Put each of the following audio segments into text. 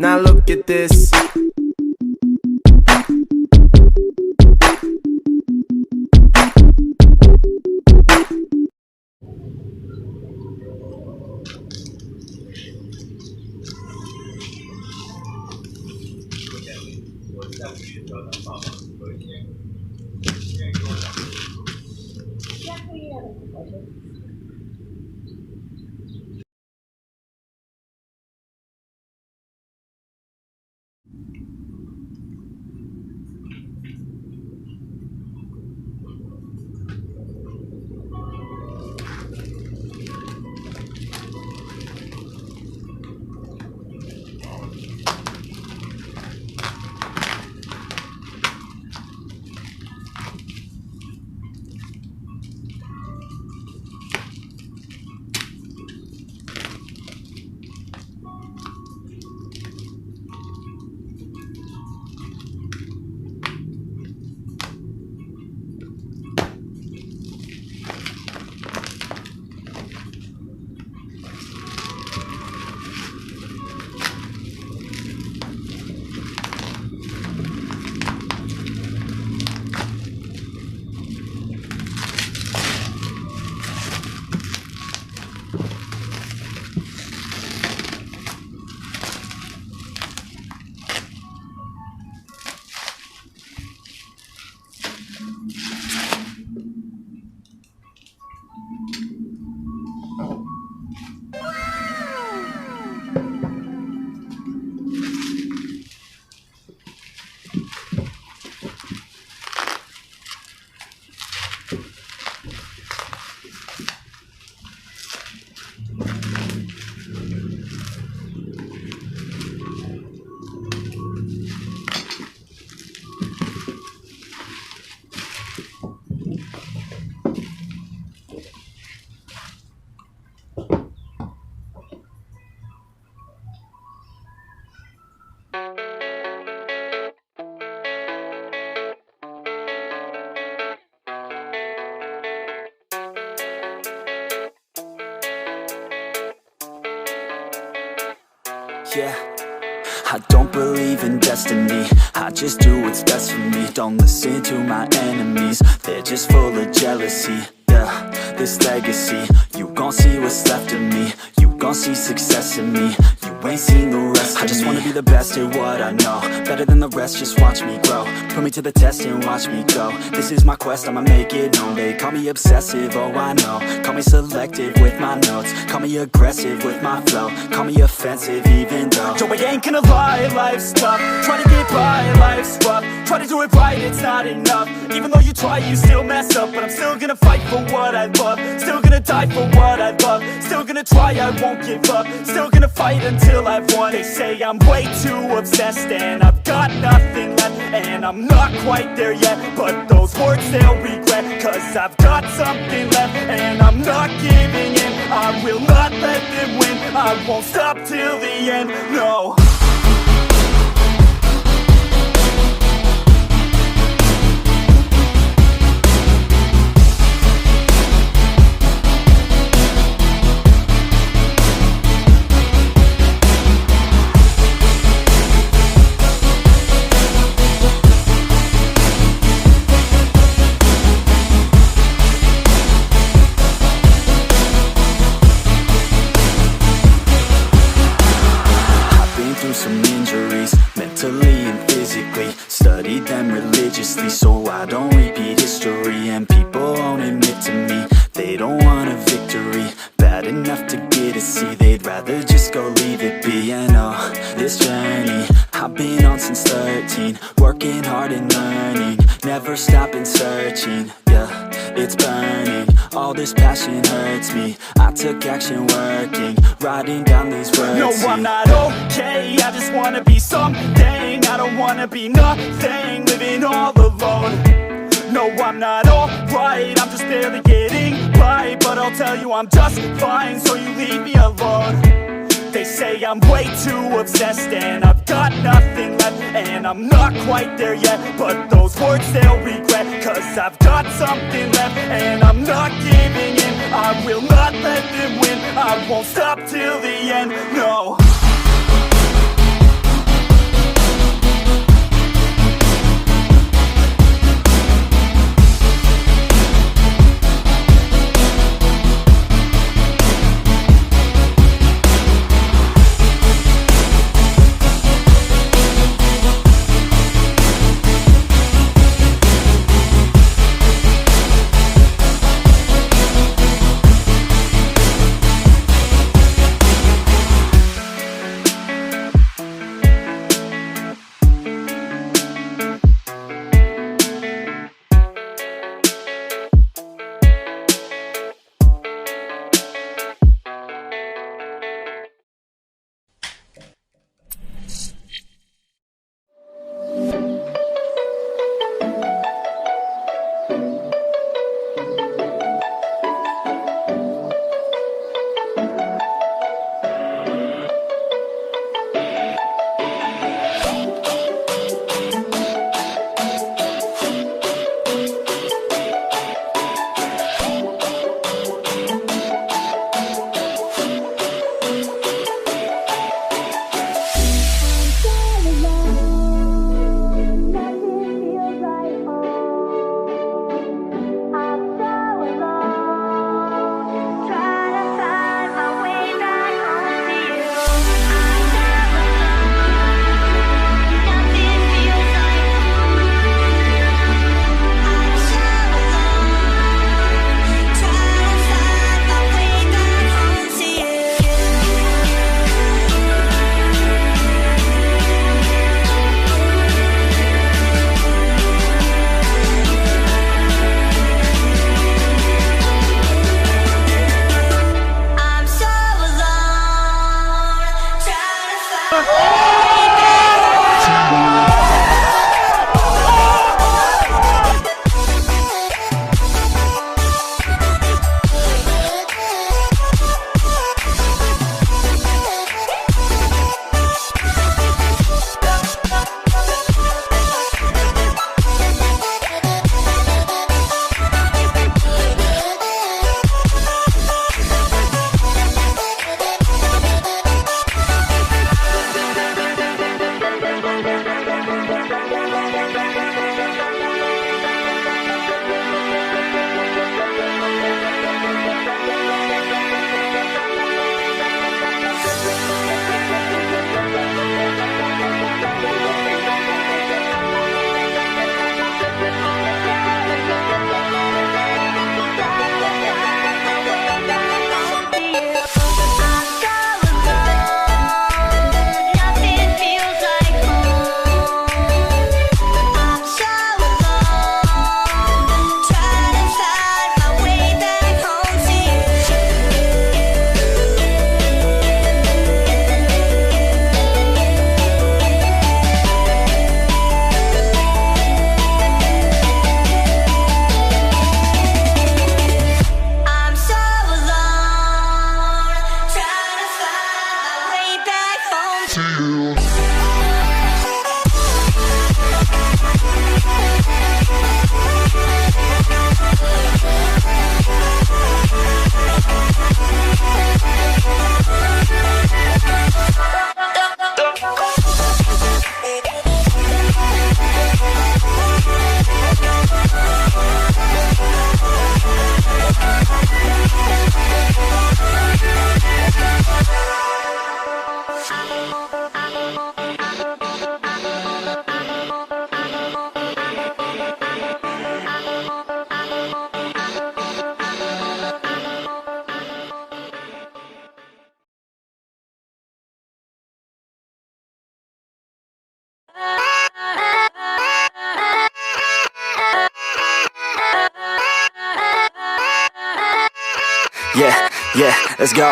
Now look at this. Yeah, I don't believe in destiny, I just do what's best for me. Don't listen to my enemies, they're just full of jealousy. Yeah, this legacy, you gon' see what's left of me. You gon' see success in me, you ain't seen the rest of me. I just wanna be the best at what I know, better than the rest, just watch me grow. Put me to the test and watch me go. This is my quest, I'ma make it known. They call me obsessive, oh I know. Call me selective with my notes, call me aggressive with my flow, call me offensive even though Joe, I ain't gonna lie, life's tough. Try to get by, life's rough. Try to do it right, it's not enough. Even though you try, you still mess up. But I'm still gonna fight for what I love, still gonna die for what I love, still gonna try, I won't give up, still gonna fight until I've won. They say I'm way too obsessed and I've got nothing left, and I'm not quite there yet, but those words they'll regret, cause I've got something left and I'm not giving in. I will not let them win, I won't stop till the end, no. Some injuries, mentally and physically. Studied them religiously so I don't repeat history. And people won't admit to me they don't want a victory bad enough to get a C. They'd rather just go leave it be. And oh, this journey I've been on since 13, working hard and learning, never stopping searching. Yeah, it's burning, all this passion hurts me. I took action working, writing down these words. No, I'm not okay, I just wanna be something. I don't wanna be nothing, living all alone. No, I'm not alright, I'm just barely getting by. But I'll tell you I'm just fine, so you leave me alone. They say I'm way too obsessed and I've got nothing left, and I'm not quite there yet, but those words they'll regret, cause I've got something left and I'm not giving in. I will not let them win, I won't stop till the end, no. Yeah, let's go.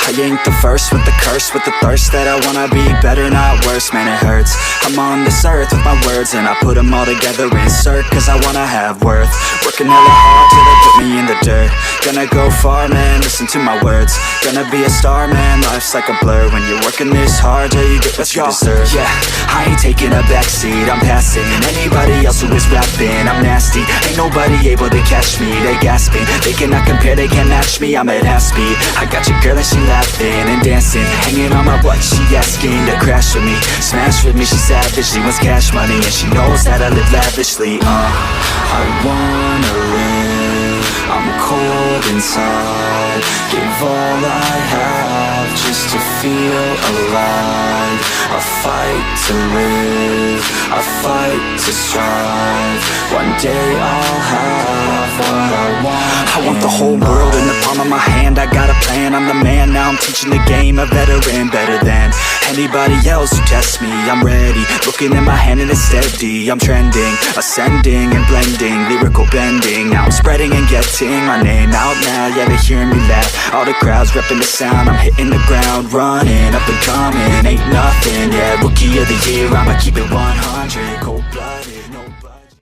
I ain't the first with the curse, with the thirst that I wanna be better, not worse, man it hurts. I'm on this earth with my words and I put them all together, insert, cause I wanna have worth. Working hella hard till they put me in the dirt. Gonna go far, man, listen to my words. Gonna be a star, man, life's like a blur. When you're working this hard, yeah, you get what you deserve. Yeah, I ain't taking a backseat, I'm passing anybody else who is rapping. I'm nasty, ain't nobody able to catch me. They gasping, they cannot compare, they can't match me. I'm at half speed, I got your girl and she laughing and dancing, hanging on my butt, she asking to crash with me, smash with me, she savage, she wants cash money, and she knows that I live lavishly. I wanna live, I'm cold inside, give all I have just to feel alive. I fight to live, I fight to strive, one day I'll have what I want. I want the whole world in the palm of my hand, I got a plan, I'm the man, now I'm teaching the game, a veteran, better than anybody else who tests me. I'm ready, looking at my hand and it's steady, I'm trending, ascending and blending, lyrical bending, now I'm spreading and getting my name out now, yeah they hearing me laugh, all the crowds repping the sound, I'm hitting the ground, running, up and coming, ain't nothing, yeah, rookie of the year, I'ma keep it 100, cold-blooded, no budget.